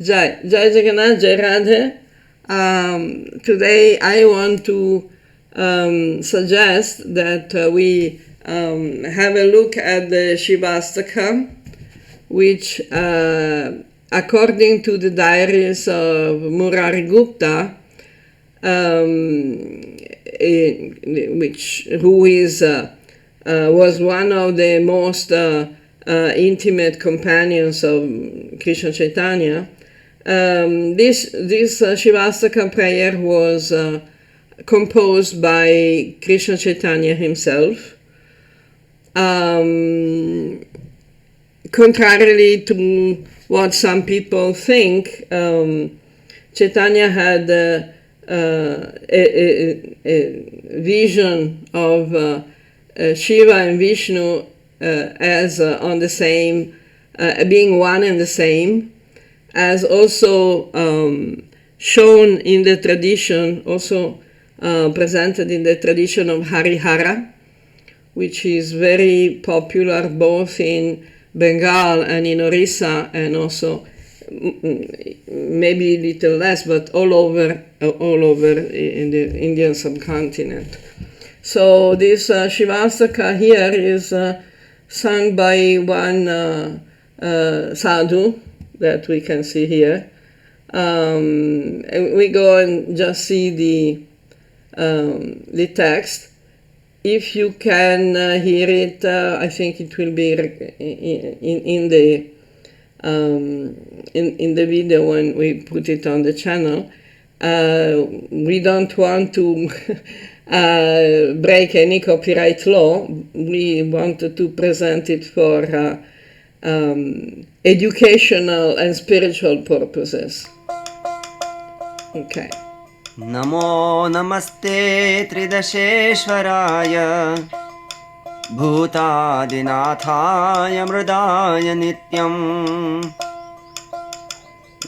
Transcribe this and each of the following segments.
Jai Jagannath, Jai Radhe. Today I want to suggest that we have a look at the Shivashtakam, which according to the diaries of Murari Gupta, who was one of the most intimate companions of Krishna Chaitanya. This Shivashtakam prayer was composed by Krishna Chaitanya himself. Contrarily to what some people think, Chaitanya had a vision of Shiva and Vishnu as on the same, being one and the same, as also shown in the tradition, also presented in the tradition of Harihara, which is very popular both in Bengal and in Orissa, and also maybe a little less, but all over in the Indian subcontinent. So this Shivastaka here is sung by one sadhu that we can see here. We go and just see the text. If you can hear it, I think it will be in the video when we put it on the channel. We don't want to break any copyright law. We wanted to present it for educational and spiritual purposes. Okay. Namo namaste tri-dasesvaraya bhutadi-nathaya mrdaya nityam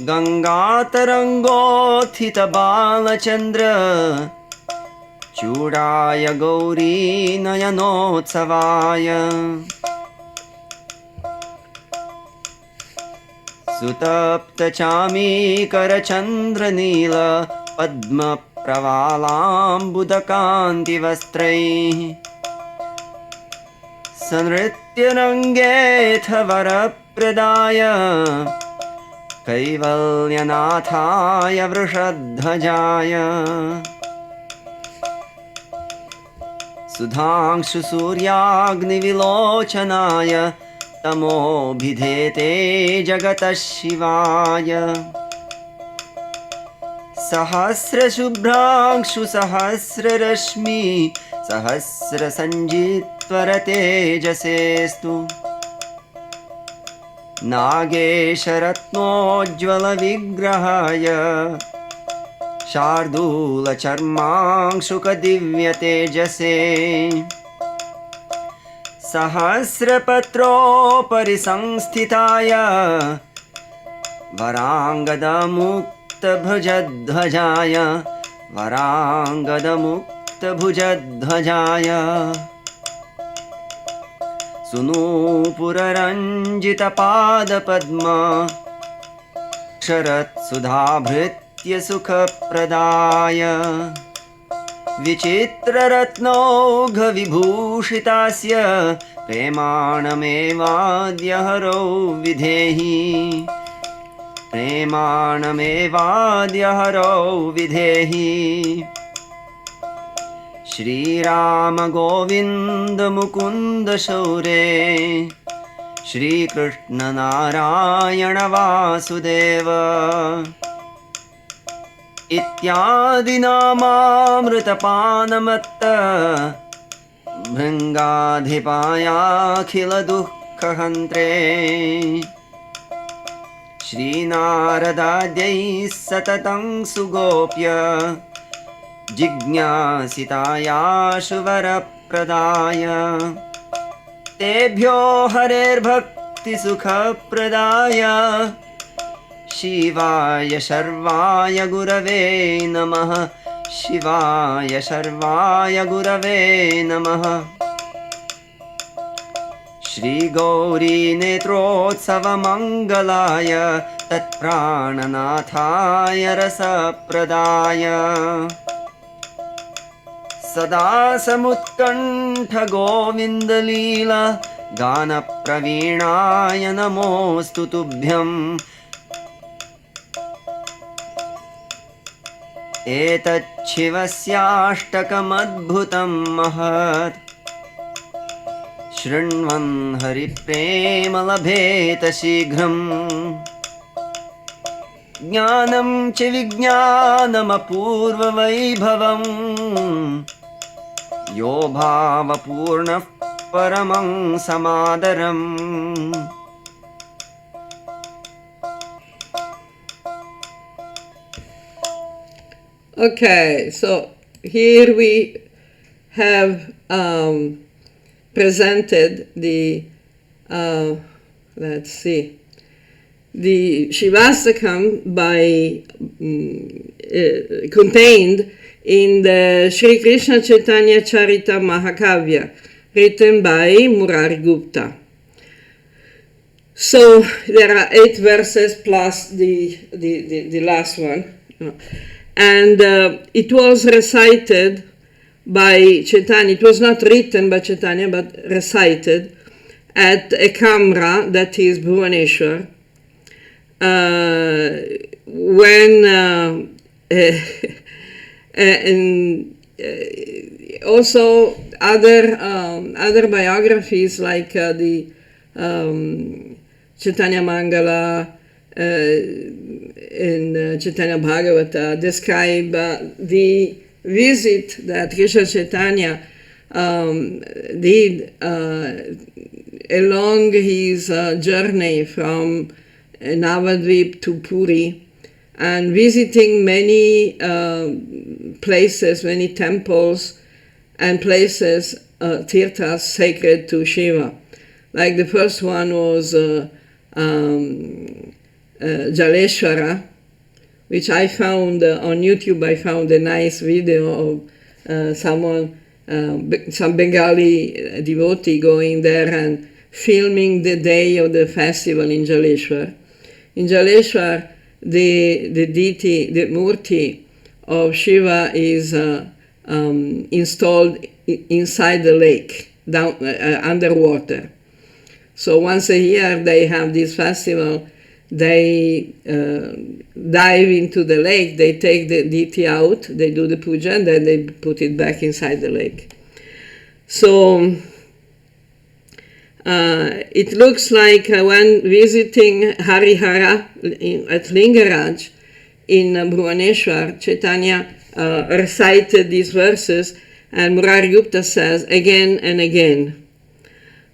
ganga-tarangotthita-bala-candra-cudaya gauri-nayanotsavaya sutapta chami karachandra-nila padma pravalam budakanti vastraihi nrtya-rangesta-vara-pradaya kaivalya-nathaya vrsa-dhvajaya sudhangshu suryagni-vilochanaya namo bhidete jagata shivaya sahasra shubhrangshu sahasra rashmi sahasra sanjitvarate jasestu nagesharatnojvala vigrahaya shardula charmangshu kadivyate jase sahasra patro parisangsthitaya varangada-mukta-bhutadi varangada-mukta-bhutadi sunupuraranjita-pada-padma ksharat-sudha-bhritya-sukha-pradaya vichitra-ratnaugha-vibhushitasya premanamevadya-haro videhi premanamevadya-haro videhi Shri Rama Govinda Mukunda Shaure Shri Krishna Narayana Vasudeva Ityadi namamritapanamatta Bhringadhipaya khila dukkha hantre Shri Naradadhyai satatam sugopya Jignasitaya shuvara-pradaya Tebhyo harer-bhakti sukha-pradaya Shivaya Sharvaya Gurave Namaha Shivaya Sharvaya Gurave Namaha Shri Gauri-nayanotsavaya तत्प्राणनाथाय रसप्रदाय सदा समुत्कण्ठ गोविन्दलीला गानप्रवीणाय नमोऽस्तु तुभ्यम् एतच्छिवस्याष्टकमद्भुतं महत् शृण्वन् हरिप्रेम लभेत शीघ्रम् ज्ञानं च विज्ञानमपूर्ववैभवम् यो भावपूर्णः परमं समादरम् Okay, so here we have presented the, let's see, the Shivashtakam by contained in the Sri Krishna Chaitanya charita Mahakavya, written by Murari Gupta. So there are 8 verses plus the last one. And it was recited by Chaitanya. It was not written by Chaitanya, but recited at Ekamra, that is Bhubaneswar, when and also other biographies like the Chaitanya Mangala in Chaitanya Bhagavata describe the visit that Krishna Chaitanya did along his journey from Navadvip to Puri, and visiting many places, many temples and places, tirthas sacred to Shiva. Like the first one was Jaleshwara, which I found on YouTube. I found a nice video of some Bengali devotee going there and filming the day of the festival in Jaleshwar. In Jaleshwar, the deity, the murti of Shiva is installed inside the lake, down underwater. So once a year they have this festival. They dive into the lake, they take the deity out, they do the puja, and then they put it back inside the lake. So it looks like when visiting Harihara at Lingaraj in Bhubaneswar, Chaitanya recited these verses, and Murari Gupta says again and again.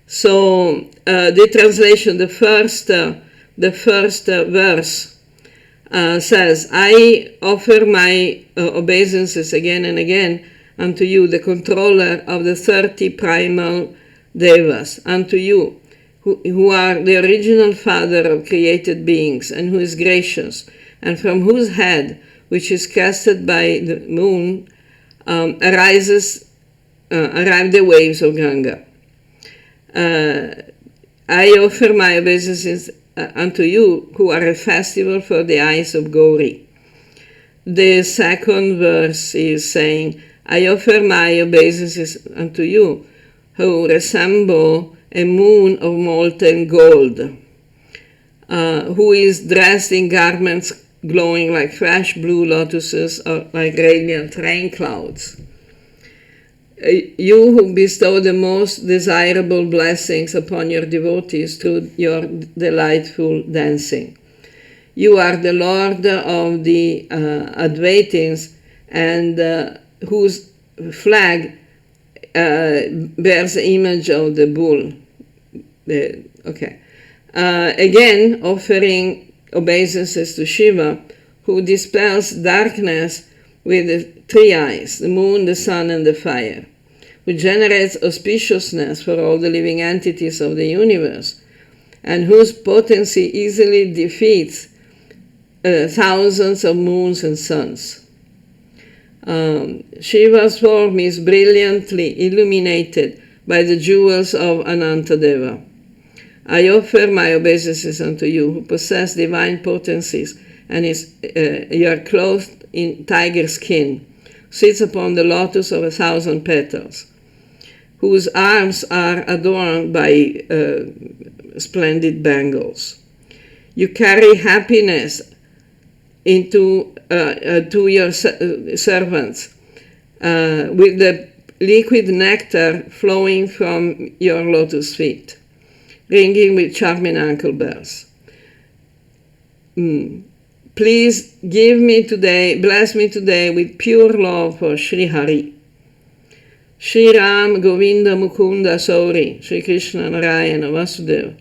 So the translation, the first verse says, I offer my obeisances again and again unto you, the controller of the 30 primal devas, unto you, who are the original father of created beings, and who is gracious, and from whose head, which is casted by the moon, arrive the waves of Ganga. I offer my obeisances unto you, who are a festival for the eyes of Gauri. The second verse is saying, I offer my obeisances unto you, who resemble a moon of molten gold, who is dressed in garments glowing like fresh blue lotuses or like radiant rain clouds. You who bestow the most desirable blessings upon your devotees through your delightful dancing. You are the Lord of the Advaitins, and whose flag bears the image of the bull. Again, offering obeisances to Shiva, who dispels darkness with the 3 eyes, the moon, the sun, and the fire, who generates auspiciousness for all the living entities of the universe, and whose potency easily defeats thousands of moons and suns. Shiva's form is brilliantly illuminated by the jewels of Anantadeva. I offer my obeisances unto you, who possess divine potencies, and you are clothed in tiger skin, sits upon the lotus of 1,000 petals, whose arms are adorned by splendid bangles. You carry happiness to your servants with the liquid nectar flowing from your lotus feet, ringing with charming ankle bells. Please bless me today with pure love for Sri Hari. Sri Ram, Govinda, Mukunda, Sauri, Sri Krishna, Narayana, Vasudeva.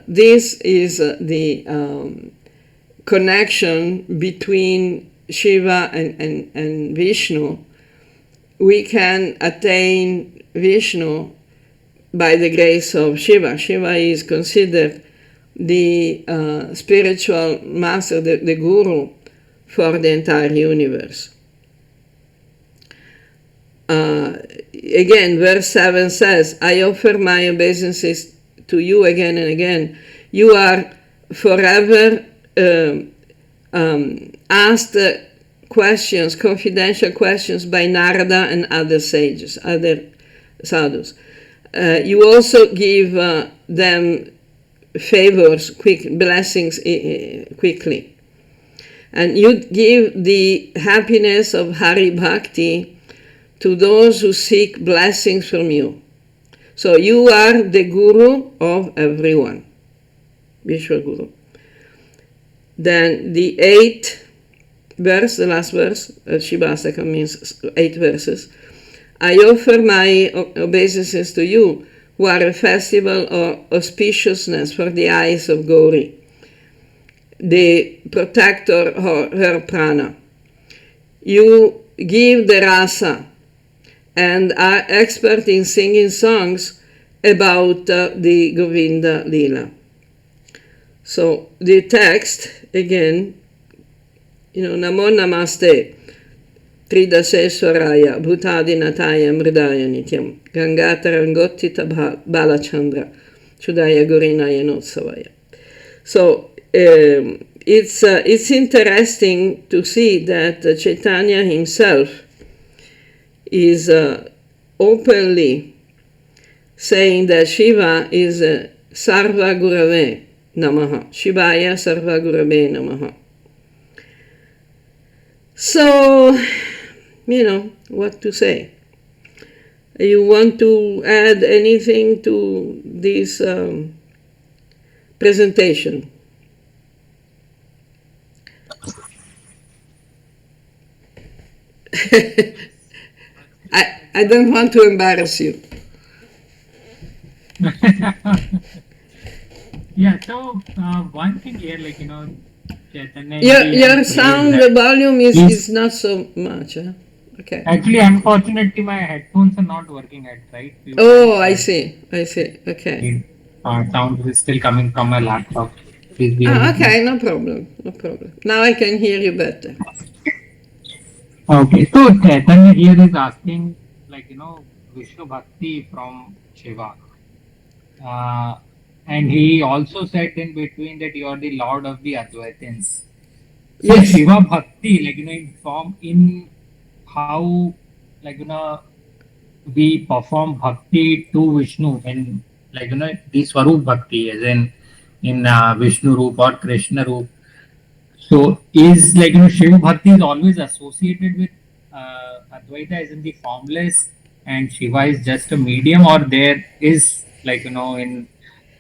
This is the connection between Shiva and Vishnu. We can attain Vishnu by the grace of Shiva. Shiva is considered the spiritual master, the guru for the entire universe. Again, verse 7 says, I offer my obeisances to you again and again. You are forever asked questions, confidential questions by Narada and other sages, other sadhus. You also give them favors, blessings quickly. And you give the happiness of Hari Bhakti to those who seek blessings from you. So you are the guru of everyone, Vishwa Guru. Then the 8th verse, the last verse, Shivashtakam means 8 verses. I offer my obeisances to you, who are a festival of auspiciousness for the eyes of Gauri, the protector of her prana. You give the rasa and are expert in singing songs about the Govinda Lila. So the text, again, namo namaste, tri-dasesvaraya, bhutadi, namaste, mrdaya, nityam, ganga-tarangotthita-bala-candra-cudaya, gauri-nayanotsavaya. So it's interesting to see that Chaitanya himself is openly saying that Shiva is Sarva Gurave Namaha, Shivaya Sarva Gurave Namaha. So, what to say? You want to add anything to this presentation? I don't want to embarrass you. Yeah, so one thing here, Chaitanya. Your sound, the volume is not so much. Huh? Okay. Actually, unfortunately, my headphones are not working right. Oh, I see. Okay. Sound is still coming from my laptop. Okay, no problem. Now I can hear you better. Okay, so Chaitanya here is asking, Vishnu Bhakti from Shiva. And he also said in between that you are the Lord of the Advaitins. So Yes. Shiva Bhakti, in how, we perform Bhakti to Vishnu in, the Swarup Bhakti, as in Vishnu Roop or Krishna Roop. So is Shiva Bhakti is always associated with Advaita as in the formless, and Shiva is just a medium, or there is in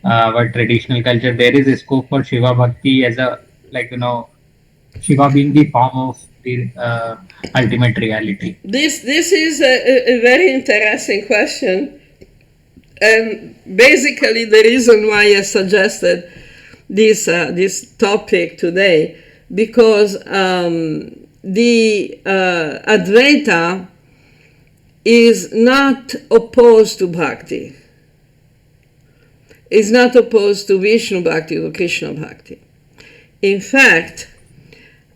our traditional culture there is a scope for Shiva Bhakti as a Shiva being the form of the ultimate reality. This is a very interesting question, and basically the reason why I suggested this topic today, because the Advaita is not opposed to Bhakti. Is not opposed to Vishnu Bhakti or Krishna Bhakti. In fact,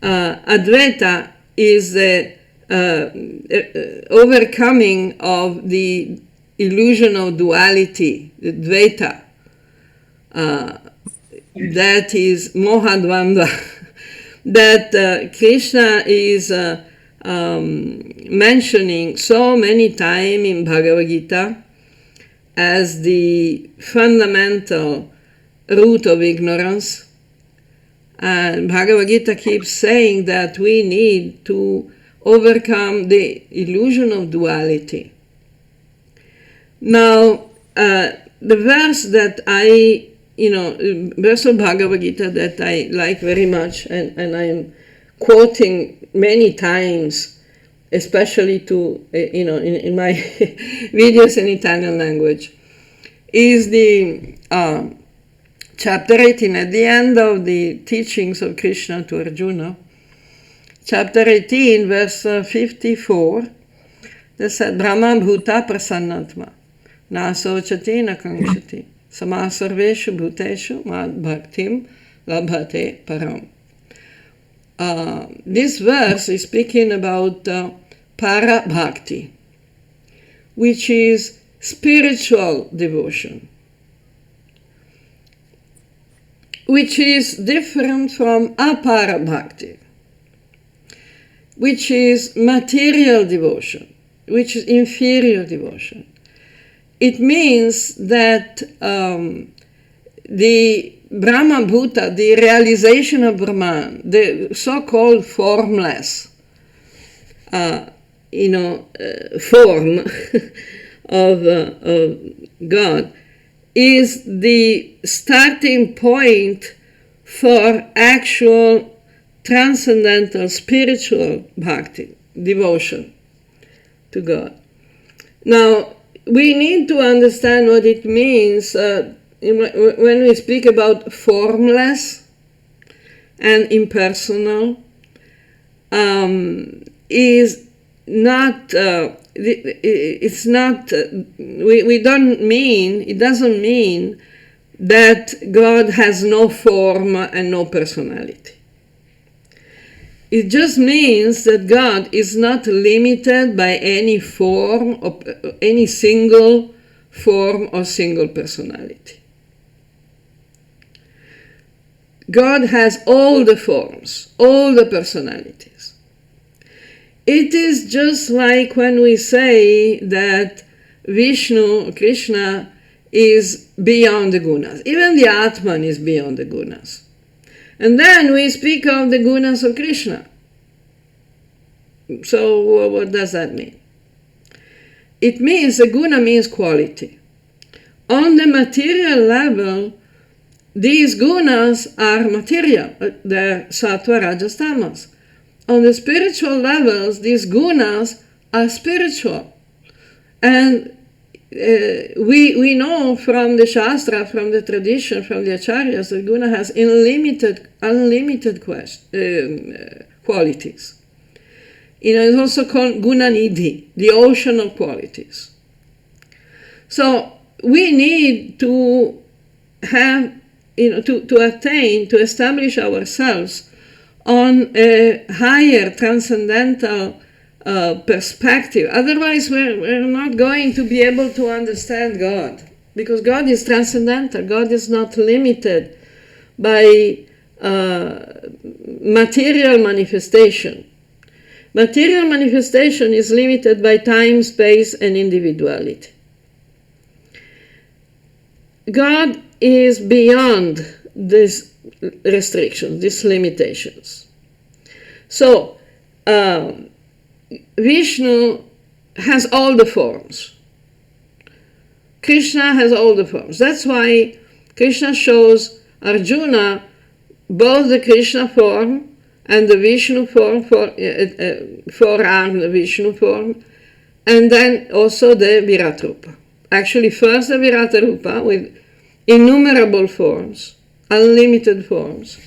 Advaita is the overcoming of the illusion of duality, the Dvaita, that is moha-dvandva, that Krishna is mentioning so many times in Bhagavad Gita as the fundamental root of ignorance. And Bhagavad Gita keeps saying that we need to overcome the illusion of duality. Now, the verse that verse of Bhagavad Gita that I like very much, and I'm quoting many times, especially to, in my videos in Italian language, is the chapter 18, at the end of the teachings of Krishna to Arjuna, chapter 18, verse 54, that said, Brahma bhuta prasannatma, na sochati na kankshati, samasarveshu bhuteshu mad bhaktim labhate param. This verse is speaking about para bhakti, which is spiritual devotion, which is different from apara bhakti, which is material devotion, which is inferior devotion. It means that the Brahma Bhuta, the realization of Brahman, the so-called formless, form of God, is the starting point for actual transcendental spiritual bhakti, devotion to God. Now, we need to understand what it means when we speak about formless and impersonal. Is not it's not we don't mean, it doesn't mean that God has no form and no personality. It just means that God is not limited by any form, or any single form or single personality. God has all the forms, all the personalities. It is just like when we say that Vishnu, Krishna, is beyond the gunas. Even the Atman is beyond the gunas. And then we speak of the gunas of Krishna. So what does that mean? It means, a guna means quality. On the material level, these gunas are material. They're sattva, rajas, tamas. On the spiritual levels, these gunas are spiritual. And we know from the Shastra, from the tradition, from the Acharyas, that guna has unlimited qualities. It's also called gunanidhi, the ocean of qualities. So we need to have, to attain, to establish ourselves on a higher transcendental perspective. Otherwise, we're not going to be able to understand God, because God is transcendental. God is not limited by material manifestation. Material manifestation is limited by time, space, and individuality. God is beyond these restrictions, these limitations. So, Vishnu has all the forms. Krishna has all the forms. That's why Krishna shows Arjuna both the Krishna form and the Vishnu form, four-armed Vishnu form, and then also the Virat Rupa. Actually, first the Virat Rupa with innumerable forms, unlimited forms,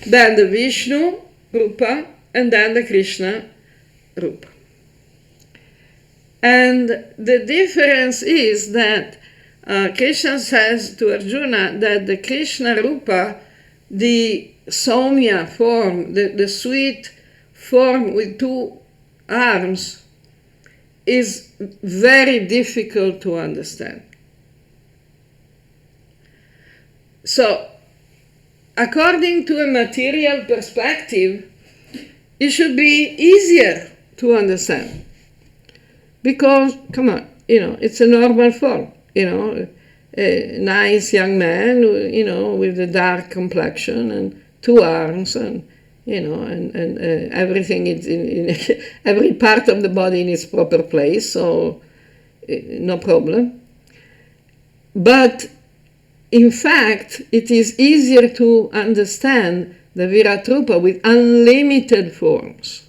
then the Vishnu Rupa, and then the Krishna Rupa. And the difference is that Krishna says to Arjuna that the Krishna Rupa, the Saumya form, the sweet form with two arms, is very difficult to understand. So, according to a material perspective, it should be easier to understand. Because, come on, it's a normal form, a nice young man, with a dark complexion and two arms and, and everything is in every part of the body in its proper place, so no problem. But in fact, it is easier to understand the Viratrupa with unlimited forms.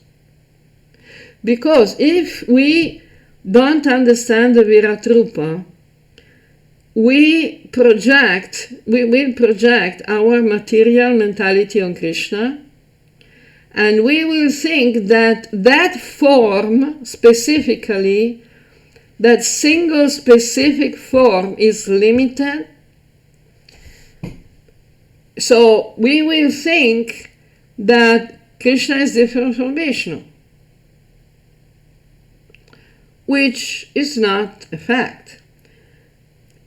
Because if we don't understand the Viratrupa, we will project our material mentality on Krishna, and we will think that that form specifically, that single specific form is limited. So we will think that Krishna is different from Vishnu, which is not a fact.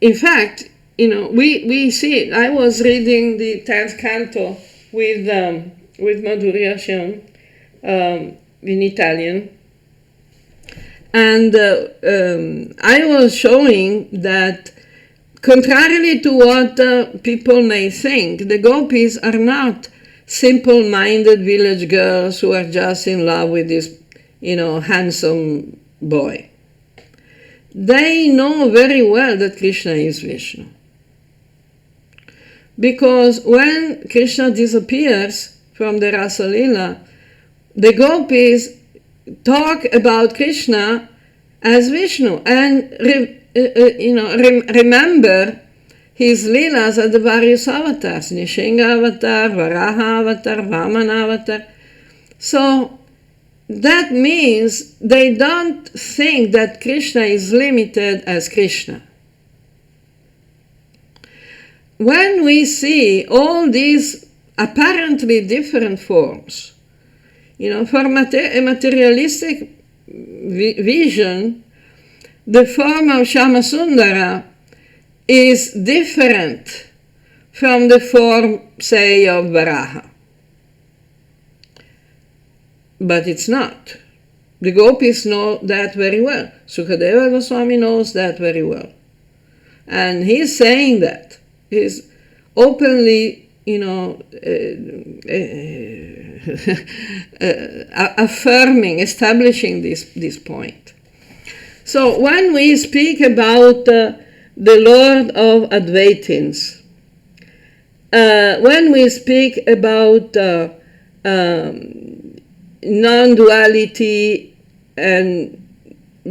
In fact, we see it. I was reading the 10th canto with Madhurya in Italian, and I was showing that, contrarily to what people may think, the gopis are not simple-minded village girls who are just in love with this, handsome boy. They know very well that Krishna is Vishnu. Because when Krishna disappears from the Rasa Lila, the gopis talk about Krishna as Vishnu and remember his leelas at the various avatars, Nishinga avatar, Varaha avatar, Vamana avatar. So that means they don't think that Krishna is limited as Krishna. When we see all these apparently different forms, for a materialistic vision, the form of Shyamasundara is different from the form, say, of Varaha. But it's not. The gopis know that very well. Sukadeva Goswami knows that very well. And he's saying that. He's openly, affirming, establishing this point. So when we speak about the Lord of Advaitins, when we speak about non-duality and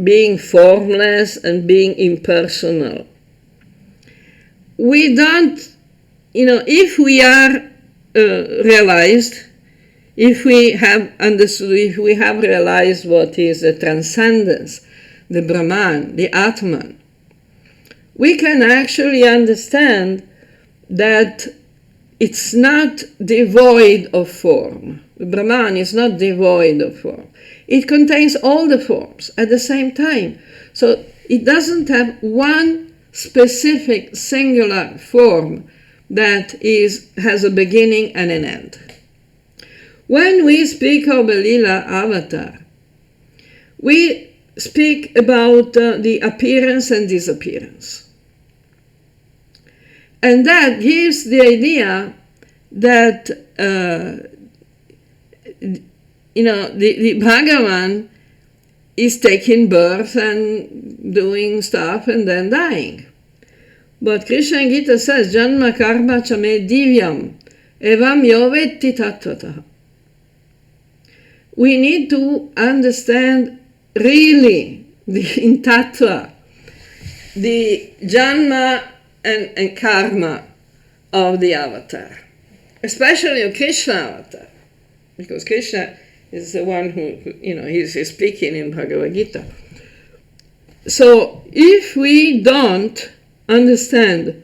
being formless and being impersonal, we don't, if we are realized, if we have understood, if we have realized what is the transcendence, the Brahman, the Atman, we can actually understand that it's not devoid of form. The Brahman is not devoid of form. It contains all the forms at the same time. So it doesn't have one specific singular form that has a beginning and an end. When we speak of a Lila avatar, we speak about the appearance and disappearance. And that gives the idea that, the Bhagavan is taking birth and doing stuff and then dying. But Krishna Gita says, Janma karma chame divyam evam yovetti tattvataha. We need to understand really in tattva the janma and karma of the avatar, especially of Krishna avatar, because Krishna is the one who he's speaking in Bhagavad Gita. So if we don't understand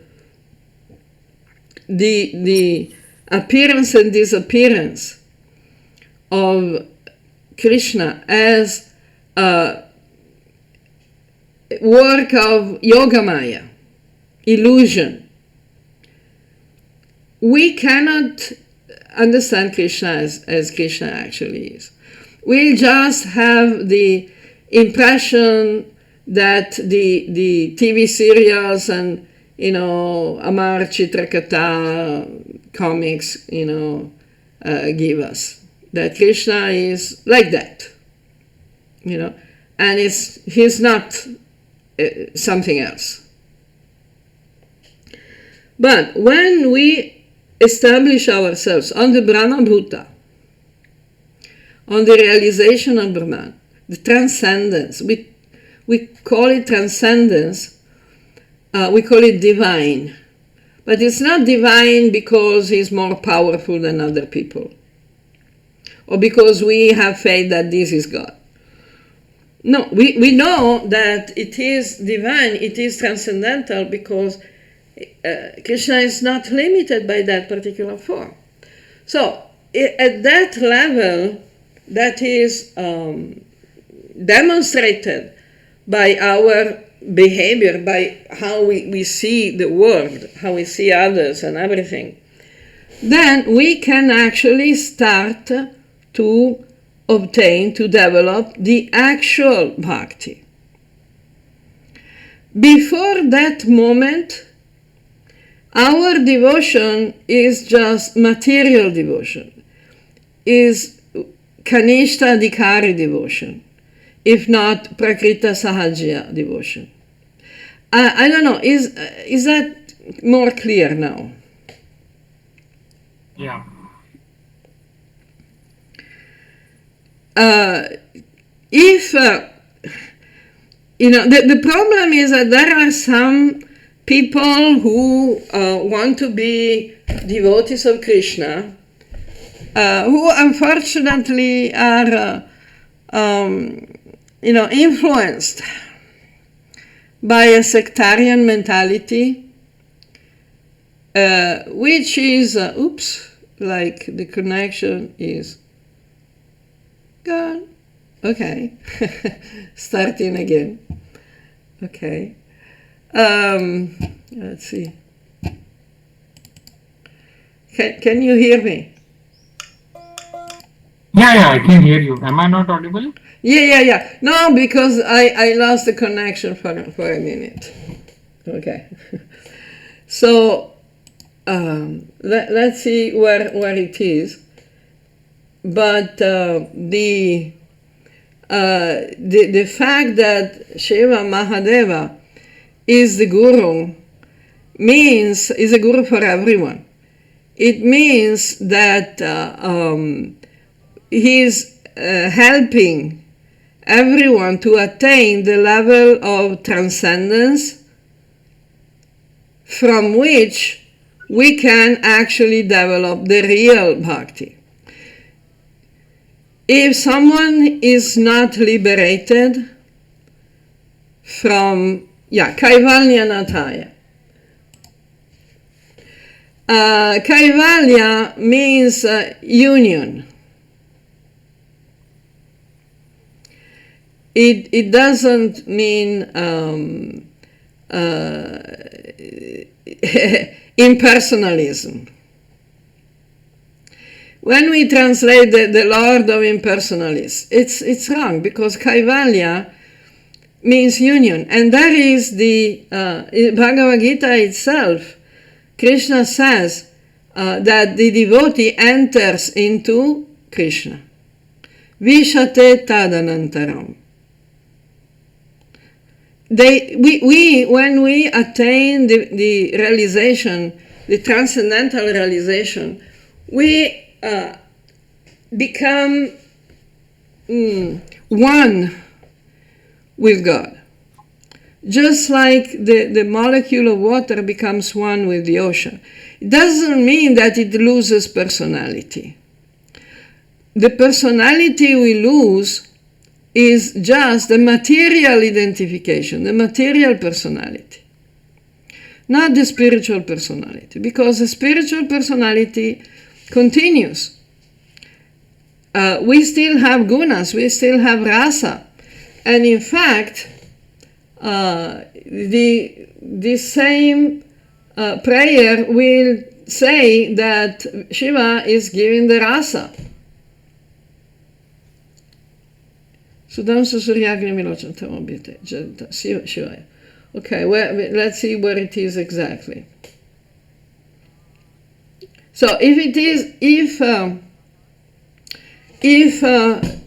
the appearance and disappearance of Krishna as a work of Yogamaya, illusion, we cannot understand Krishna as Krishna actually is. We just have the impression that the TV serials and, Amar Chitrakatha comics, give us. That Krishna is like that, and he's not something else. But when we establish ourselves on the Brahma Bhuta, on the realization of Brahman, the transcendence, we call it transcendence, we call it divine. But it's not divine because he's more powerful than other people, or because we have faith that this is God. No, we know that it is divine, it is transcendental, because Krishna is not limited by that particular form. So, at that level, that is demonstrated by our behavior, by how we see the world, how we see others and everything, then we can actually start to obtain, to develop the actual bhakti. Before that moment, our devotion is just material devotion, is kanishta adhikari devotion, if not prakrita sahajya devotion. I don't know, is that more clear now? Yeah. The problem is that there are some people who want to be devotees of Krishna, who unfortunately are, influenced by a sectarian mentality, which is, like the connection is gone. Okay, starting again. Okay. Let's see. Can you hear me? Yeah, I can hear you. Am I not audible? Yeah. No, because I lost the connection for a minute. Okay. So let's see where it is. But the fact that Shiva Mahadeva is the guru is a guru for everyone. It means that he's helping everyone to attain the level of transcendence from which we can actually develop the real bhakti. If someone is not liberated from kaivalya-nathaya. Kaivalya means union. It doesn't mean impersonalism. When we translate the Lord of Impersonalists, it's wrong, because Kaivalya means union. And that is the Bhagavad Gita itself. Krishna says that the devotee enters into Krishna. Vishate tadanantaram. When we attain the realization, the transcendental realization, we become one with God. Just like the molecule of water becomes one with the ocean. It doesn't mean that it loses personality. The personality we lose is just the material identification, the material personality, not the spiritual personality, because the spiritual personality continues. We still have gunas, we still have rasa, and in fact, the same prayer will say that Shiva is giving the rasa. Okay, let's see where it is exactly. So if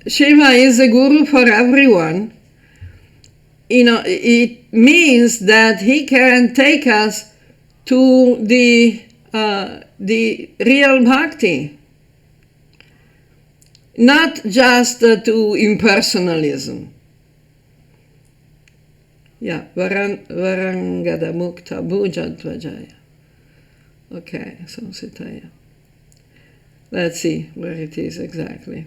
Shiva is a guru for everyone, it means that he can take us to the real bhakti, not just to impersonalism. Yeah, varangada mukta bhuja-dhvajaya. Okay, so Sitaya. Let's see where it is exactly.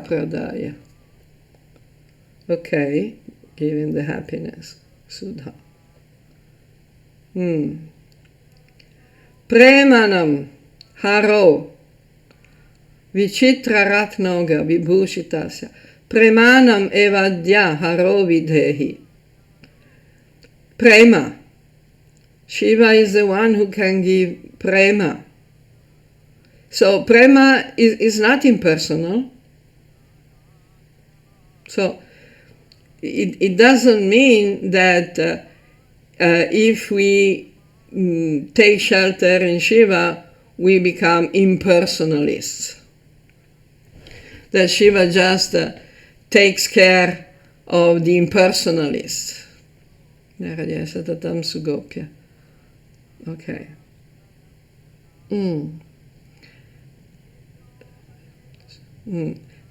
Pradaya. Okay, giving the happiness. Sudha. Premanam haro vichitra ratnoga vibhushitasya. Premanam evadya haro videhi. Prema. Shiva is the one who can give prema. So prema is not impersonal. So it doesn't mean that if we take shelter in Shiva, we become impersonalists. That Shiva just takes care of the impersonalists. Okay.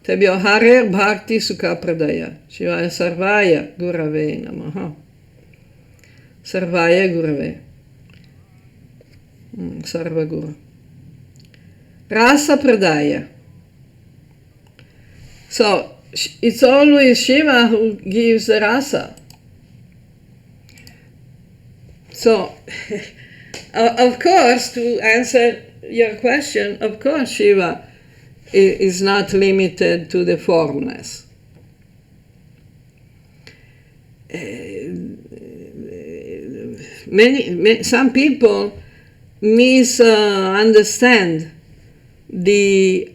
Tebyo harer bhakti sukha pradaya. Shivaya sarvaya gurave namaha. Sarvaya gurave. Sarva guru. Rasa pradaya. So it's always Shiva who gives the rasa. So, of course, to answer your question, of course Shiva is not limited to the formless. Some people misunderstand the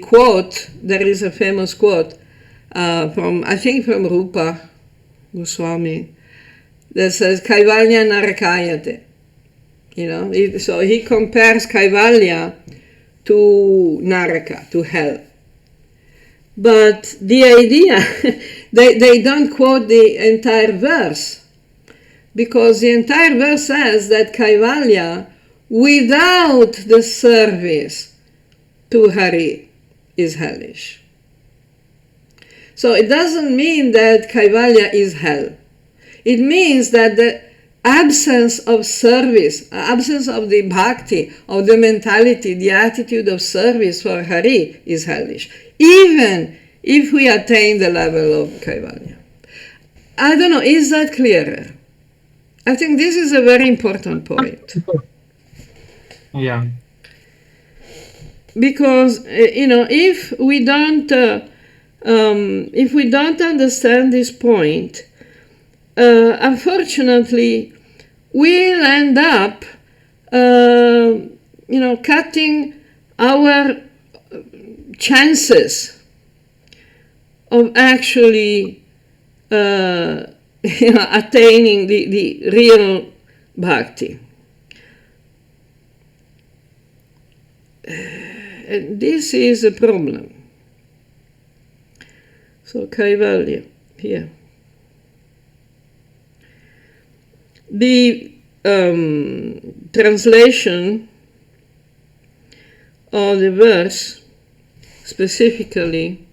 quote. There is a famous quote from Rupa Goswami that says kaivalya-nathaya. So he compares kaivalya to naraka, to hell. But the idea, they don't quote the entire verse, because the entire verse says that kaivalya, without the service to Hari, is hellish. So it doesn't mean that kaivalya is hell. It means that the absence of service, absence of the bhakti, of the mentality, the attitude of service for Hari is hellish, even if we attain the level of kaivalya. I don't know, is that clearer? I think this is a very important point. Yeah. Because, if we don't understand this point, unfortunately, we'll end up, cutting our chances of actually, attaining the real bhakti. And this is a problem. So, kaivalya, here. The translation of the verse specifically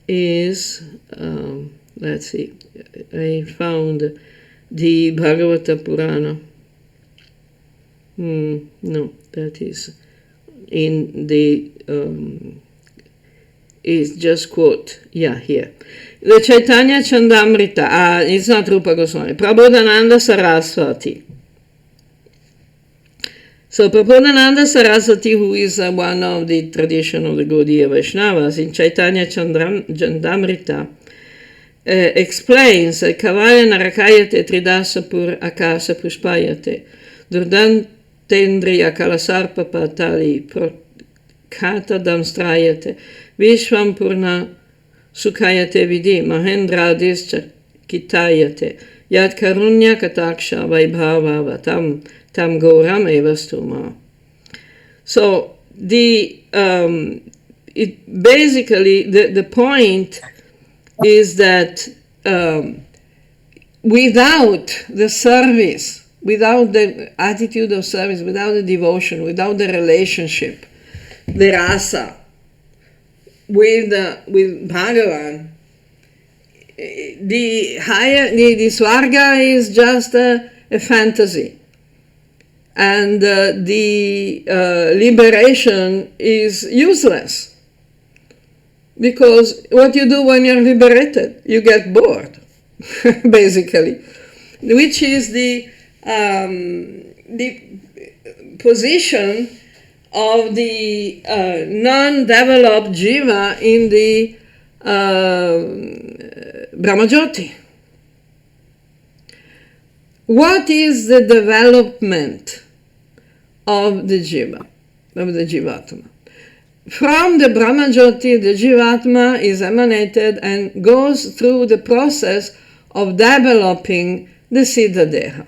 is, let's see, I found the Bhagavata Purana. No, that is in the, is just quote, here. The Chaitanya Chandamrita, it's not Rupa Goswami, Prabodhananda Saraswati. So Prabodhananda Saraswati, who is one of the tradition of the Gaudiya Vaishnavas, in Chaitanya Chandamrita, explains kaivalya-nathaya tri-dasa pur akasa puspayate durdantendriya kalasarpa patali prokata damstrayate vishvam purna sukhayate vidi mahendradischa kitayate yad karunya kataksha vaibhava tam gauram evastuma. So basically the point is that without the service, without the attitude of service, without the devotion, without the relationship, the rasa with Bhagavan, the swarga is just a fantasy, and the liberation is useless. Because what you do when you're liberated, you get bored, basically, which is the position of the non-developed jiva in the Brahmajyoti. What is the development of the jiva, of the jivatma? From the Brahmajyoti, the Jivatma is emanated and goes through the process of developing the Siddha Deha.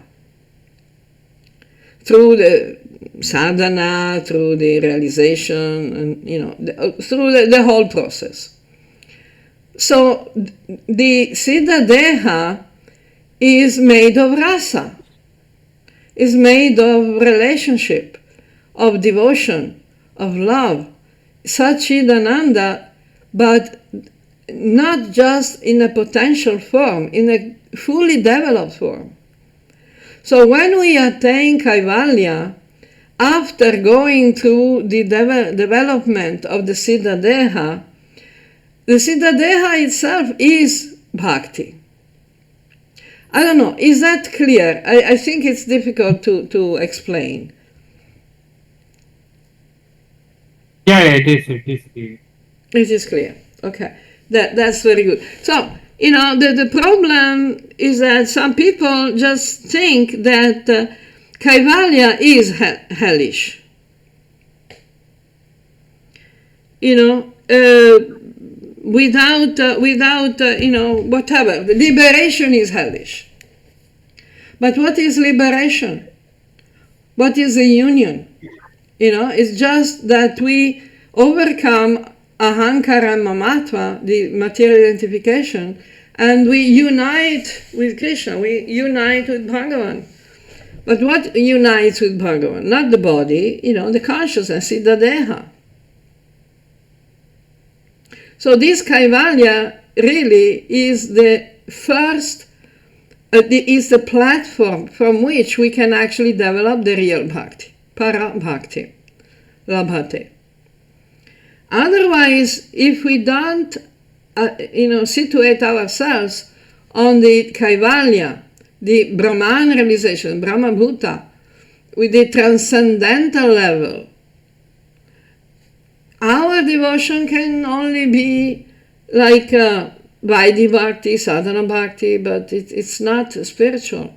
Through the sadhana, through the realization, and through the whole process. So the Siddha Deha is made of rasa, is made of relationship, of devotion, of love, Satchidananda, but not just in a potential form, in a fully developed form. So when we attain kaivalya, after going through the development of the Siddha Deha itself is bhakti. I don't know, is that clear? I think it's difficult to explain. Yeah, it is clear. It is clear. Okay, that's very good. So, the problem is that some people just think that kaivalya is hellish. Without whatever. The liberation is hellish. But what is liberation? What is the union? It's just that we overcome ahankara and mamatva, the material identification, and we unite with Krishna, we unite with Bhagavan. But what unites with Bhagavan? Not the body, the consciousness, Siddha Deha. So this kaivalya really is the first, is the platform from which we can actually develop the real bhakti, para bhakti, labhate. Otherwise, if we don't, situate ourselves on the kaivalya, the Brahman realization, Brahma Bhuta, with the transcendental level, our devotion can only be like Vaidhi Bhakti, Sadhana Bhakti, but it's not spiritual.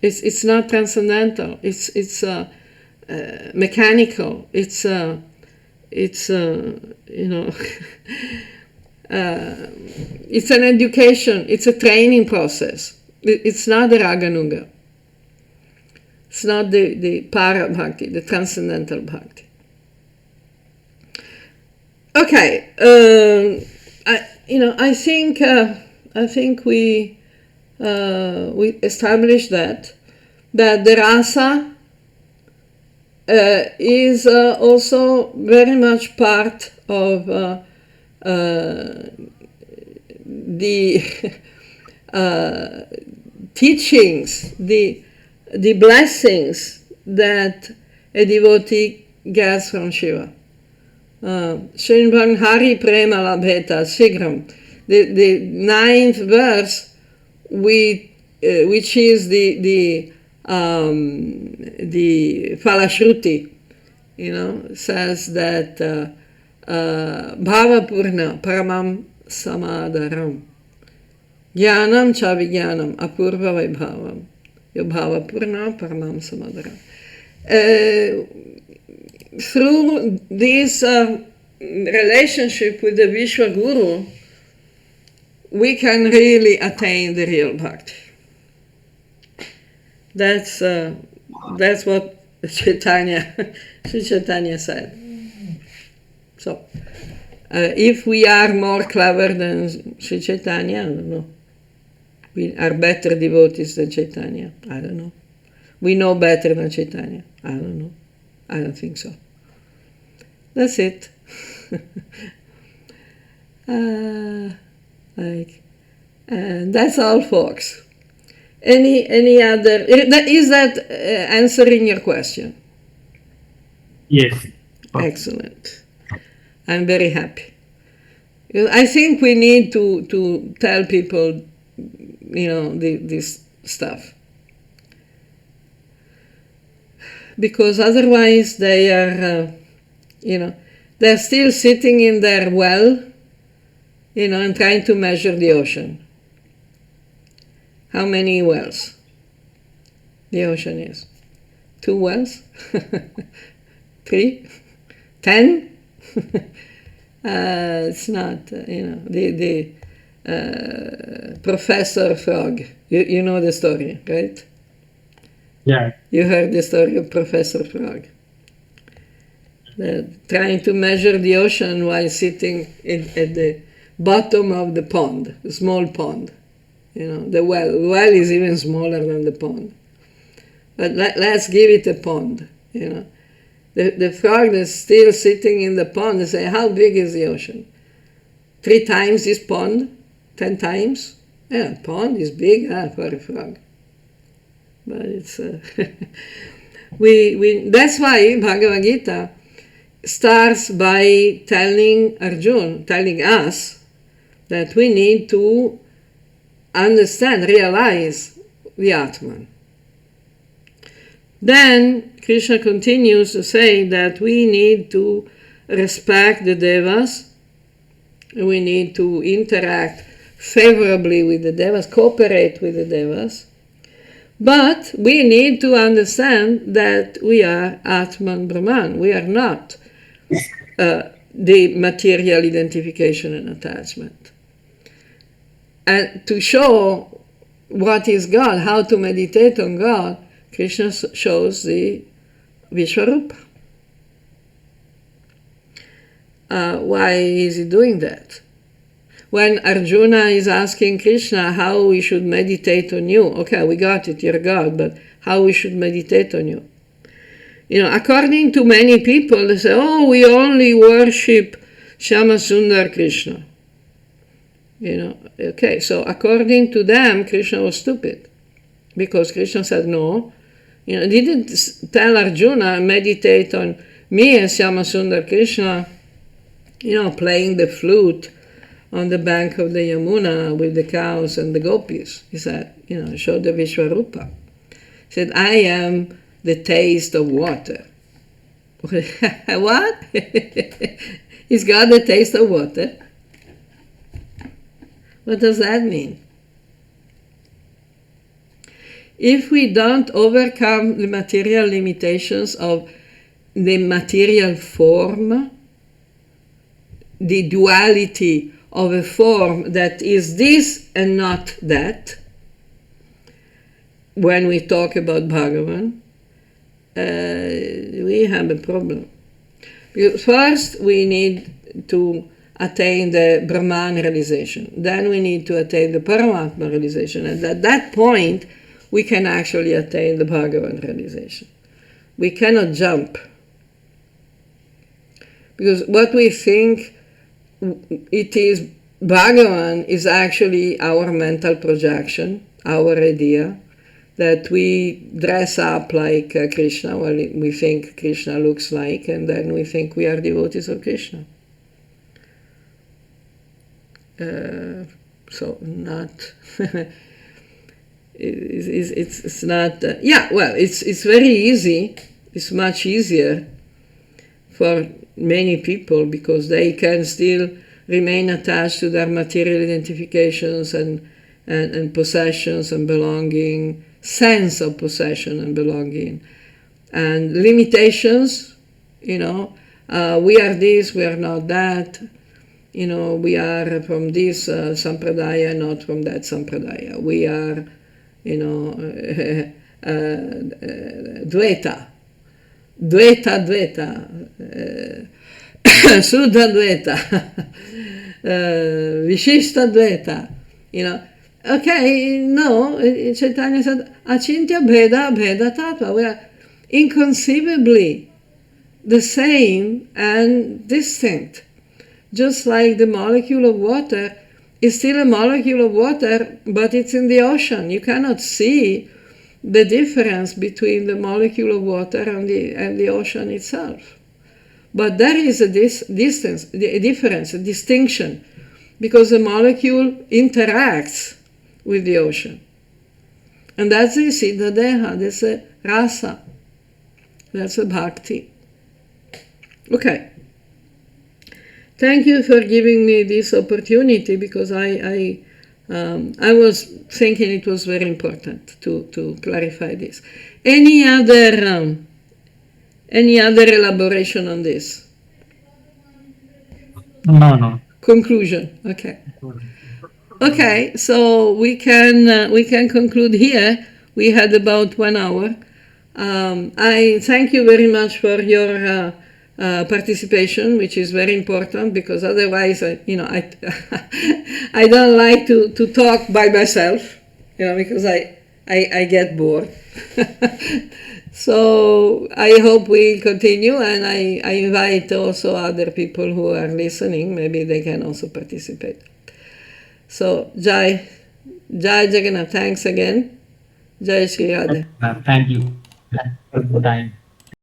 It's not transcendental. It's mechanical. It's it's an education. It's a training process. It's not the Raganuga. It's not the para bhakti, the transcendental bhakti. Okay, I think we established that the rasa is also very much part of the teachings, the blessings that a devotee gets from Shiva. Srinvan Hari Prema Labheta Sigram. The ninth verse, which is the the Falashruti, says that Bhava Purna Paramam Samadaram Jnanam cha vijnanam apurva vaibhavam Yobhava Purna Paramam Samadaram. Through this relationship with the Vishwa Guru, we can really attain the real bhakti. That's what Sri Chaitanya said. So, if we are more clever than Sri Chaitanya, I don't know. We are better devotees than Chaitanya, I don't know. We know better than Chaitanya, I don't know. I don't think so. That's it. That's all, folks. Any other? Is that answering your question? Yes. Excellent. I'm very happy. I think we need to tell people, this stuff, because otherwise they are, they're still sitting in their well, and trying to measure the ocean. How many wells the ocean is? 2 wells? 3? 10? It's not, the Professor Frog. You know the story, right? Yeah. You heard the story of Professor Frog. Trying to measure the ocean while sitting at the bottom of the pond, a small pond. The well is even smaller than the pond. But let's give it a pond, The frog is still sitting in the pond and say, how big is the ocean? 3 times this pond? 10 times? Yeah, pond is big for a frog. But it's... that's why Bhagavad Gita starts by telling us that we need to understand, realize the Atman. Then Krishna continues to say that we need to respect the devas, we need to interact favorably with the devas, cooperate with the devas, but we need to understand that we are Atman Brahman, we are not the material identification and attachment. And to show what is God, how to meditate on God, Krishna shows the Vishwarupa. Why is he doing that? When Arjuna is asking Krishna how we should meditate on you, okay, we got it, you're God, but how we should meditate on you? According to many people, they say, oh, we only worship Shama Sundar Krishna. Okay, so according to them, Krishna was stupid. Because Krishna said no. Didn't tell Arjuna, meditate on me as Shama Sundar Krishna, playing the flute on the bank of the Yamuna with the cows and the gopis. He said, show the Vishwarupa. He said, I am the taste of water. What? He's got the taste of water? What does that mean? If we don't overcome the material limitations of the material form, the duality of a form that is this and not that, when we talk about Bhagavan, we have a problem. Because first, we need to attain the Brahman realization. Then we need to attain the Paramatma realization. And at that point, we can actually attain the Bhagavan realization. We cannot jump. Because what we think it is Bhagavan is actually our mental projection, our idea, that we dress up like Krishna, well, we think Krishna looks like, and then we think we are devotees of Krishna. So not... It's not. Yeah, well, it's very easy. It's much easier for many people because they can still remain attached to their material identifications and possessions and belonging, sense of possession and belonging, and limitations. We are this, we are not that. We are from this sampradaya, not from that sampradaya. We are, dvaita, Suddha Dvaita, Vishishta Dvaita, Okay, no, Chaitanya said, Achintya Bheda Bheda Tattva. We are inconceivably the same and distinct. Just like the molecule of water is still a molecule of water, but it's in the ocean. You cannot see the difference between the molecule of water and the ocean itself. But there is a difference, a distinction, because the molecule interacts with the ocean. And that's the Siddha Deha, that's a rasa, that's a bhakti. Okay. Thank you for giving me this opportunity, because I was thinking it was very important to clarify this. Any other elaboration on this? No. Conclusion. Okay. Okay, so we can conclude here. We had about 1 hour. I thank you very much for your participation, which is very important, because otherwise, I don't like to talk by myself, because I get bored. So I hope we continue, and I invite also other people who are listening. Maybe they can also participate. So Jai Jagannath, thanks again. Jai Shri Radhe. Thank you. Thanks for the time.